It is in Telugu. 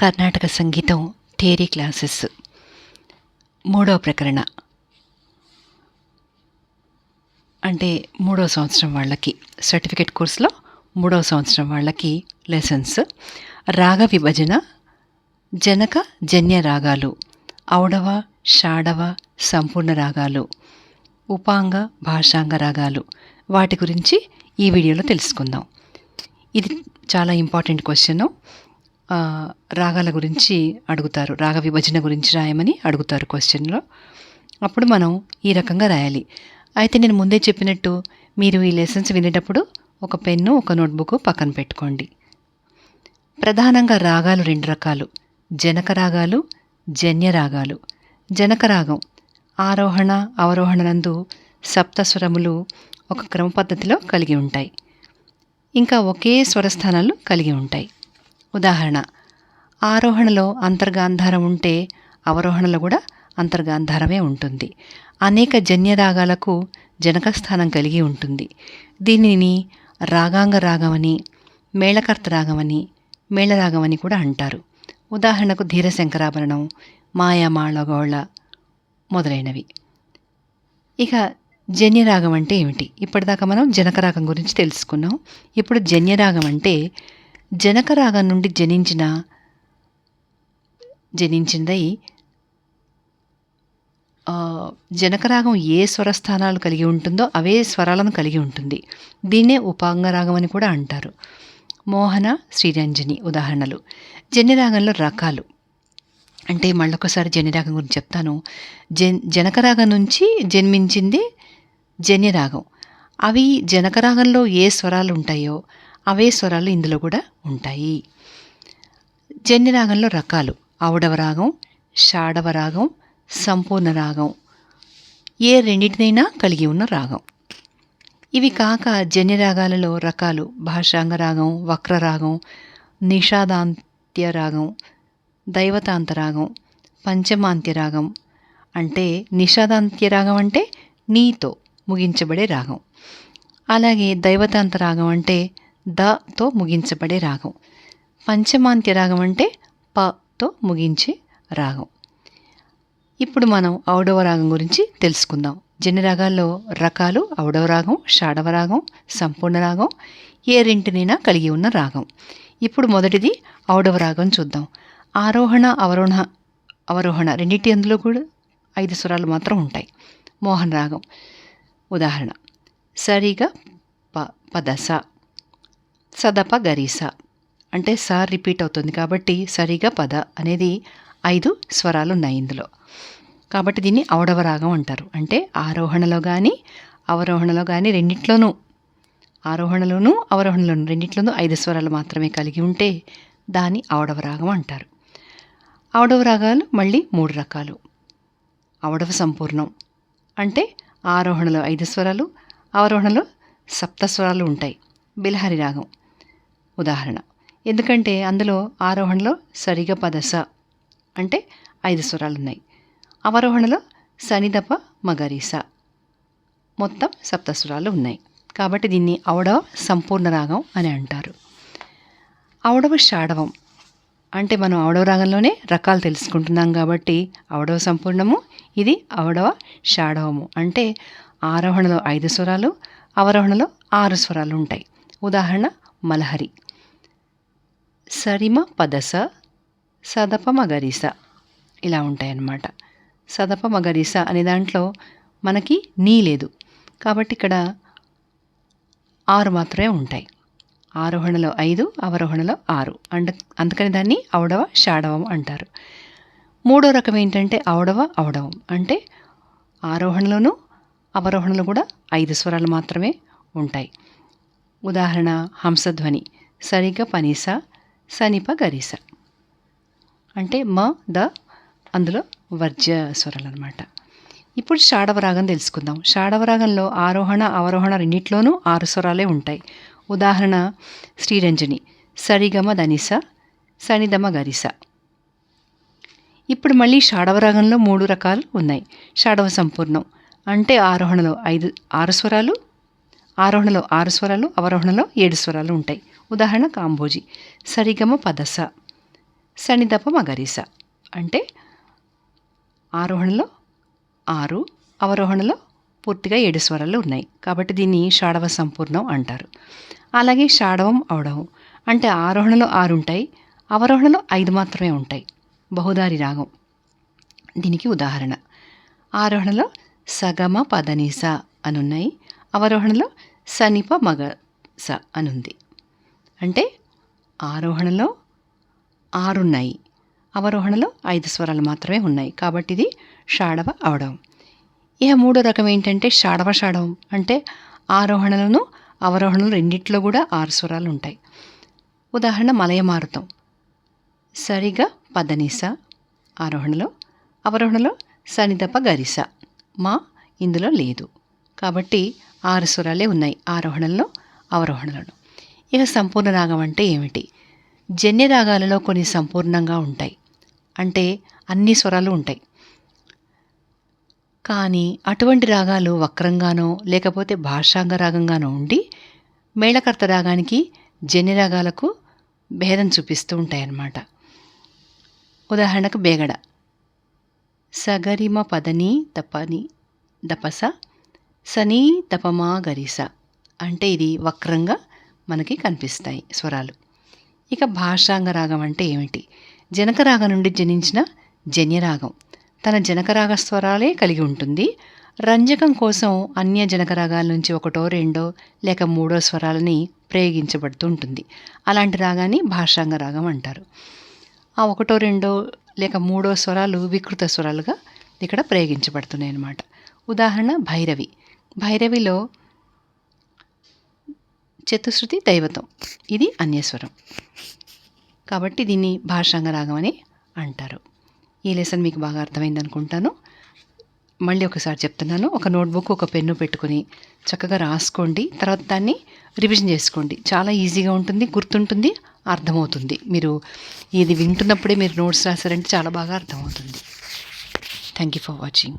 కర్ణాటక సంగీతం థియరీ క్లాసెస్ మూడవ ప్రకరణ అంటే మూడవ సంవత్సరం వాళ్ళకి సర్టిఫికేట్ కోర్సులో మూడవ సంవత్సరం వాళ్ళకి లెసన్స్ రాగ విభజన జనక జన్య రాగాలు ఔడవ షాడవ సంపూర్ణ రాగాలు ఉపాంగ భాషాంగ రాగాలు వాటి గురించి ఈ వీడియోలో తెలుసుకుందాం. ఇది చాలా ఇంపార్టెంట్ క్వశ్చన్. రాగాల గురించి అడుగుతారు, రాగ విభజన గురించి రాయమని అడుగుతారు క్వశ్చన్లో. అప్పుడు మనం ఈ రకంగా రాయాలి. అయితే నేను ముందే చెప్పినట్టు మీరు ఈ లెసన్స్ వినేటప్పుడు ఒక పెన్ను ఒక నోట్బుక్ పక్కన పెట్టుకోండి. ప్రధానంగా రాగాలు రెండు రకాలు, జనక రాగాలు జన్య రాగాలు. జనక రాగం ఆరోహణ అవరోహణ నందు సప్తస్వరములు ఒక క్రమ పద్ధతిలో కలిగి ఉంటాయి, ఇంకా ఒకే స్వరస్థానాలు కలిగి ఉంటాయి. ఉదాహరణ, ఆరోహణలో అంతర్గాంధారం ఉంటే అవరోహణలో కూడా అంతర్గాంధారమే ఉంటుంది. అనేక జన్య రాగాలకు జనక స్థానం కలిగి ఉంటుంది. దీనిని రాగాంగ రాగమని, మేళకర్త రాగమని, మేళరాగమని కూడా అంటారు. ఉదాహరణకు ధీరశంకరాభరణం, మాయామాళగౌళ మొదలైనవి. ఇక జన్యరాగం అంటే ఏమిటి? ఇప్పటిదాకా మనం జనకరాగం గురించి తెలుసుకున్నాం. ఇప్పుడు జన్యరాగం అంటే జనకరాగం నుండి జనించిందై జనకరాగం ఏ స్వరస్థానాలు కలిగి ఉంటుందో అవే స్వరాలను కలిగి ఉంటుంది. దీన్నే ఉపాంగరాగం అని కూడా అంటారు. మోహన, శ్రీరంజని ఉదాహరణలు. జన్యరాగంలో రకాలు అంటే మళ్ళొకసారి జన్యరాగం గురించి చెప్తాను. జనకరాగం నుంచి జన్మించింది జన్యరాగం. అవి జనకరాగంలో ఏ స్వరాలు ఉంటాయో అవే స్వరాలు ఇందులో కూడా ఉంటాయి. జన్యరాగంలో రకాలు ఔడవ రాగం, షాడవ రాగం, సంపూర్ణ రాగం, ఏ రెండింటినైనా కలిగి ఉన్న రాగం. ఇవి కాక జన్యరాగాలలో రకాలు భాషాంగ రాగం, వక్రరాగం, నిషాదాంత్య రాగం, దైవతాంత రాగం, పంచమాంత్య రాగం. అంటే నిషాదాంత్య రాగం అంటే నీతో ముగించబడే రాగం. అలాగే దైవతాంత రాగం అంటే దతో ముగించబడే రాగం. పంచమాంత్య రాగం అంటే పతో ముగించే రాగం. ఇప్పుడు మనం ఔడవ రాగం గురించి తెలుసుకుందాం. జన్యరాగాల్లో రకాలు ఔడవ రాగం, షాడవ రాగం, సంపూర్ణ రాగం, ఏ రెంటినైనా కలిగి ఉన్న రాగం. ఇప్పుడు మొదటిది ఔడవ రాగం చూద్దాం. ఆరోహణ అవరోహణ రెండింటి అందులో కూడా 5 స్వరాలు మాత్రం ఉంటాయి. మోహన రాగం ఉదాహరణ సరిగా పదస, సదప గరీస. అంటే స రిపీట్ అవుతుంది కాబట్టి సరిగా పద అనేది 5 స్వరాలు ఉన్నాయి ఇందులో. కాబట్టి దీన్ని ఔడవ రాగం అంటారు. అంటే ఆరోహణలో కానీ అవరోహణలో కానీ రెండిట్లోనూ, ఆరోహణలోనూ అవరోహణలోనూ రెండిట్లోనూ 5 స్వరాలు మాత్రమే కలిగి ఉంటే దాన్ని ఔడవ రాగం అంటారు. ఔడవ రాగాలు మళ్ళీ 3 రకాలు. ఔడవ సంపూర్ణం అంటే ఆరోహణలో 5 స్వరాలు, అవరోహణలో సప్తస్వరాలు ఉంటాయి. బిలహరి రాగం ఉదాహరణ. ఎందుకంటే అందులో ఆరోహణలో సరిగా పదస అంటే 5 స్వరాలు ఉన్నాయి, అవరోహణలో సనిదప మగరీస మొత్తం సప్తస్వరాలు ఉన్నాయి. కాబట్టి దీన్ని ఔడవ సంపూర్ణ రాగం అని అంటారు. ఔడవ షాడవం అంటే మనం ఔడవ రాగంలోనే రకాలు తెలుసుకుంటున్నాం కాబట్టి ఔడవ సంపూర్ణము, ఇది ఔడవ షాడవము. అంటే ఆరోహణలో 5 స్వరాలు, అవరోహణలో 6 స్వరాలు ఉంటాయి. ఉదాహరణ మలహరి సరిమ పదస, సదప మగరీస ఇలా ఉంటాయన్నమాట. సదప మగరీస అనే దాంట్లో మనకి నీ లేదు కాబట్టి ఇక్కడ 6 మాత్రమే ఉంటాయి. ఆరోహణలో 5, అవరోహణలో 6. అందుకని దాన్ని ఔడవ షాడవం అంటారు. మూడో రకం ఏంటంటే ఔడవం అంటే ఆరోహణలోనూ అవరోహణలో కూడా 5 స్వరాలు మాత్రమే ఉంటాయి. ఉదాహరణ హంసధ్వని సరిగ పనిస, సనిప గరిస. అంటే మ ద అందులో వర్జ్య స్వరాలు అనమాట. ఇప్పుడు షాడవ రాగం తెలుసుకుందాం. షాడవ రాగంలో ఆరోహణ అవరోహణ రెండిట్లోనూ 6 స్వరాలే ఉంటాయి. ఉదాహరణ శ్రీరంజని సరిగమ ధనిస, సనిదమ గరిస. ఇప్పుడు మళ్ళీ షాడవ రాగంలో 3 రకాలు ఉన్నాయి. షాడవ సంపూర్ణం అంటే ఆరోహణలో 6 స్వరాలు, ఆరోహణలో 6 స్వరాలు, అవరోహణలో 7 స్వరాలు ఉంటాయి. ఉదాహరణ కాంబోజి సరిగమ పదస, సనిదప మగరిస అంటే ఆరోహణలో 6, అవరోహణలో పూర్తిగా 7 స్వరాలు ఉన్నాయి. కాబట్టి దీన్ని షాడవ సంపూర్ణం అంటారు. అలాగే షాడవం ఔడవం అంటే ఆరోహణలో 6 ఉంటాయి, అవరోహణలో 5 మాత్రమే ఉంటాయి. బహుదారి రాగం. దీనికి ఉదాహరణ ఆరోహణలో సగమ పదనిస అనున్నాయి, అవరోహణలో సనిప మగ స అనుంది. అంటే ఆరోహణలో 6 ఉన్నాయి, అవరోహణలో 5 స్వరాలు మాత్రమే ఉన్నాయి. కాబట్టి ఇది షాడవ ఔడవం. ఇక మూడో రకం ఏంటంటే షాడవ షాడవం అంటే ఆరోహణలను అవరోహణలు రెండిట్లో కూడా 6 స్వరాలు ఉంటాయి. ఉదాహరణ మలయమారుతం సరిగా పదనిస ఆరోహణలో, అవరోహణలో సనిదప గరిస. మా ఇందులో లేదు. కాబట్టి 6 స్వరాలే ఉన్నాయి ఆరోహణంలో, అవరోహణలలో. ఇక సంపూర్ణ రాగం అంటే ఏమిటి? జన్య రాగాలలో కొన్ని సంపూర్ణంగా ఉంటాయి, అంటే అన్ని స్వరాలు ఉంటాయి. కానీ అటువంటి రాగాలు వక్రంగానో లేకపోతే భాషాంగ రాగంగానో ఉండి మేళకర్త రాగానికి జన్య రాగాలకు భేదం చూపిస్తూ ఉంటాయన్నమాట. ఉదాహరణకు బేగడ సగరిమ పదని తపని దపస సనీ తపమా గరిస అంటే ఇది వక్రంగా మనకి కనిపిస్తాయి స్వరాలు. ఇక భాషాంగ రాగం అంటే ఏమిటి? జనకరాగం నుండి జనించిన జన్యరాగం తన జనకరాగ స్వరాలే కలిగి ఉంటుంది. రంజకం కోసం అన్య జనకరాగాల నుంచి 1, 2 లేక 3 స్వరాలని ప్రయోగించబడుతూ ఉంటుంది. అలాంటి రాగాన్ని భాషాంగ రాగం అంటారు. ఆ 1, 2 లేక 3 స్వరాలు వికృత స్వరాలుగా ఇక్కడ ప్రయోగించబడుతున్నాయి అన్నమాట. ఉదాహరణ భైరవి. భైరవిలో చతుశ్రుతి దైవతం, ఇది అన్యస్వరం. కాబట్టి దీన్ని భాషాంగ రాగం అని అంటారు. ఈ లెసన్ మీకు బాగా అర్థమైంది అనుకుంటాను. మళ్ళీ ఒకసారి చెప్తున్నాను. ఒక నోట్బుక్, ఒక పెన్ను పెట్టుకుని చక్కగా రాసుకోండి. తర్వాత దాన్ని రివిజన్ చేసుకోండి. చాలా ఈజీగా ఉంటుంది, గుర్తుంటుంది, అర్థమవుతుంది. మీరు ఇది వింటున్నప్పుడే మీరు నోట్స్ రాశారంటే చాలా బాగా అర్థమవుతుంది. Thank you for watching.